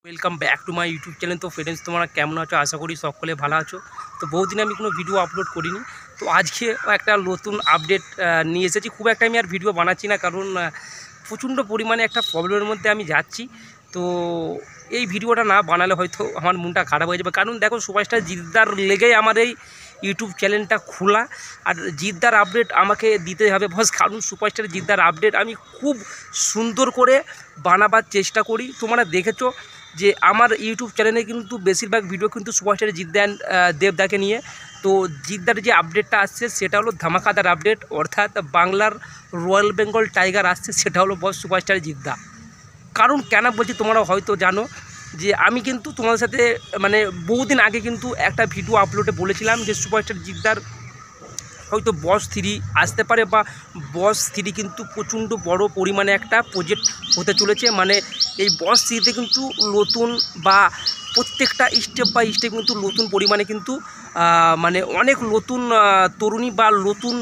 Welcome back to my YouTube channel. তো friends, তোমরা কেমন আছো? আশা করি সকলে ভালো আছো। তো বহুদিন আমি কোনো ভিডিও আপলোড করিনি, তো আজকে একটা নতুন আপডেট নিয়ে এসেছি। খুব একটা আমি আর ভিডিও বানাচ্ছি না, কারণ প্রচণ্ড পরিমাণে একটা প্রবলেমের মধ্যে আমি যাচ্ছি। তো এই ভিডিওটা না বানালে হয়তো আমার মনটা খারাপ হয়ে যাবে, কারণ দেখো, সুপারস্টার জিদ্দার লেগেই আমার এই ইউটিউব চ্যানেলটা খোলা। আর জিদ্দার আপডেট আমাকে দিতে হবে বস, কারণ সুপারস্টার জিদ্দার আপডেট আমি খুব সুন্দর করে বানাবার চেষ্টা করি। তোমরা দেখেছো যে আমার ইউটিউব চ্যানেলে কিন্তু বেশিরভাগ ভিডিও কিন্তু সুপারস্টার দেবদাকে নিয়ে। তো জিদ্দার যে আপডেটটা আসছে সেটা হলো ধামাকাদার আপডেট, অর্থাৎ বাংলার রয়্যাল বেঙ্গল টাইগার আসছে, সেটা হলো বস সুপারস্টার জিদ্দা। কারণ কেন বলছি তোমরা হয়তো জানো যে আমি কিন্তু তোমাদের সাথে বহুদিন আগে কিন্তু একটা ভিডিও আপলোডে বলেছিলাম যে সুপারস্টার জিদ্দার হয়তো বস 3 আসতে পারে, বা বস 3 কিন্তু প্রচণ্ড বড় পরিমাণে একটা প্রজেক্ট হতে চলেছে। এই বস 3তে কিন্তু নতুন বা প্রত্যেকটা স্টেপ বাই স্টেপ কিন্তু নতুন পরিমাণে কিন্তু অনেক নতুন তরুণী বা নতুন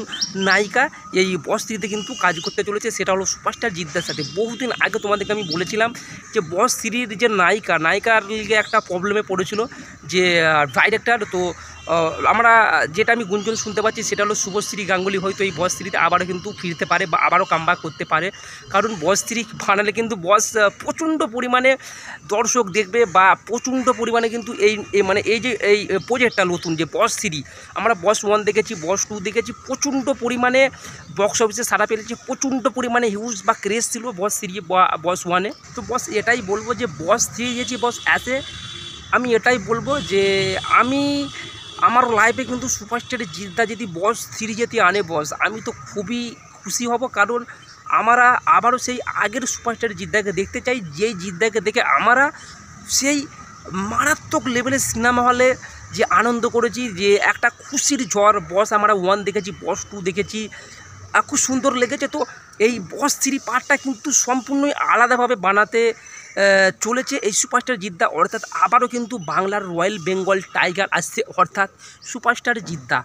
নায়িকা এই বস 3তে কিন্তু কাজ করতে চলেছে। সেটা হলো সুপারস্টার জিদ্দার সাথে। বহুদিন আগে তোমাদেরকে আমি বলেছিলাম যে বস 3-র যে নায়িকার লিগে একটা প্রবলেমে পড়েছিল যে ডাইরেক্টর। তো আমরা যেটা আমি গুঞ্জন শুনতে পাচ্ছি সেটা হলো শুভশ্রী গাঙ্গুলি হয়তো এই বস 3-তে আবারও কিন্তু ফিরতে পারে বা আবারও কামব্যাক করতে পারে। কারণ বস 3 বানালে কিন্তু বস প্রচণ্ড পরিমাণে দর্শক দেখবে, বা প্রচণ্ড পরিমাণে কিন্তু এই যে প্রজেক্টটা নতুন যে বস 3, আমরা বস 1 দেখেছি, বস 2 দেখেছি, প্রচণ্ড পরিমাণে বক্স অফিসে সাড়া পেয়েছে, প্রচণ্ড পরিমাণে হিউজ বা ক্রেজ ছিল বস 3 বা বস 1-এ। তো বস এটাই বলবো যে বস 3 গেছি বস অ্যাসে আমি এটাই বলবো যে আমার লাইফে কিন্তু সুপারস্টার জিদ্দা যদি বস 3 যদি আনে বস, আমি তো খুবই খুশি হব। কারণ আমরা আবারও সেই আগের সুপারস্টার জিদ্দাকে দেখতে চাই, যেই জিদ্দাকে দেখে আমরা সেই মারাত্মক লেভেলের সিনেমা হলে যে আনন্দ করেছি, যে একটা খুশির ঝড়। বস আমরা 1 দেখেছি, বস 2 দেখেছি, খুব সুন্দর লেগেছে। তো এই বস 3 পার্টটা কিন্তু সম্পূর্ণই আলাদাভাবে বানাতে চলেছে এই সুপারস্টার জিদ্দা। অর্থাৎ আবারও কিন্তু বাংলার রয়্যাল বেঙ্গল টাইগার আসছে, অর্থাৎ সুপারস্টার জিদ্দা।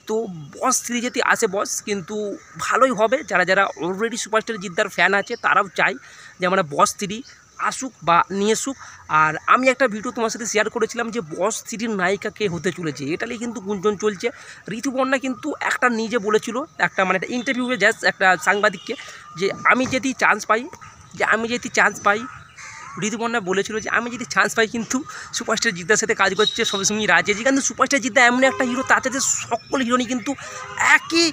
তো বস 3 যদি আসে বস কিন্তু ভালোই হবে। যারা যারা অলরেডি সুপারস্টার জিদ্দার ফ্যান আছে তারাও চাই যে আমরা বস 3 আসুক বা নিয়ে আসুক। আর আমি একটা ভিডিও তোমার সাথে শেয়ার করেছিলাম যে বস 3-র নায়িকা কে হতে চলেছে, এটা নিয়ে কিন্তু গুঞ্জন চলছে। ঋতুপর্ণা কিন্তু একটা নিজে বলেছিল, একটা একটা ইন্টারভিউয়ে জাস্ট একটা সাংবাদিককে, যে আমি যদি চান্স পাই ঋতুপর্ণা বলেছিল যে আমি যদি চান্স পাই কিন্তু সুপারস্টার জিদ্দার সাথে কাজ করছে সবসময় রাজি আছি। কিন্তু সুপারস্টার জিদ্দা এমন একটা হিরো, তাতে যে সকল হিরোনি কিন্তু একই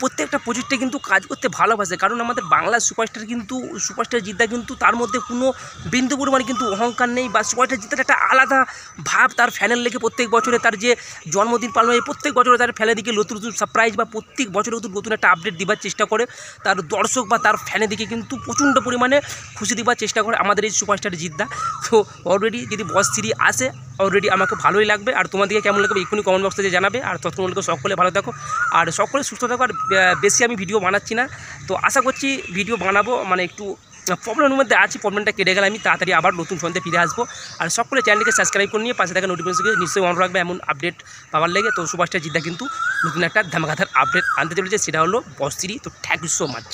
প্রত্যেকটা প্রজেক্টে কিন্তু কাজ করতে ভালোবাসে। কারণ আমাদের বাংলার সুপারস্টার জিদ্দা কিন্তু তার মধ্যে কোনো বিন্দু পরিমাণে কিন্তু অহংকার নেই, বা সুপারস্টার জিদ্দার একটা আলাদা ভাব তার ফ্যানের লেগে। প্রত্যেক বছরে তার যে জন্মদিন পালন হয়, প্রত্যেক বছরে তার ফ্যানের দিকে নতুন নতুন সারপ্রাইজ বা প্রত্যেক বছরে নতুন একটা আপডেট দেওয়ার চেষ্টা করে। তার দর্শক বা তার ফ্যানের দিকে কিন্তু প্রচণ্ড পরিমাণে খুশি দেওয়ার চেষ্টা করে আমাদের এই সুপারস্টার জিদ্দা। তো অলরেডি যদি বস 3 আসে অলরেডি আমাকে ভালোই লাগবে। আর তোমাদেরকে কেমন লাগবে এক্ষুনি কমেন্ট বক্সে জানাবে। আর ততক্ষণ সকলে ভালো থাকো আর সকলে সুস্থ থাকো। আর বেশি আমি ভিডিও বানাচ্ছি না, তো আশা করছি ভিডিও বানাবো। একটু প্রবলেমের মধ্যে আছি, প্রবলেমটা কেটে গেলে আমি তাড়াতাড়ি আবার নতুন সন্ধ্যে ফিরে আসবো। আর সকলে চ্যানেলকে সাবস্ক্রাইব করে নিয়ে পাশে থাকা নোটিফিকেশনকে নিশ্চয়ই অন রাখবে এমন আপডেট পাওয়ার লেগে। তো সুপারস্টার জিদ্দা কিন্তু নতুন একটা ধামাকাদার আপডেট আনতে চলেছে, সেটা হলো বস 3। তো থ্যাংক ইউ সো মাচ।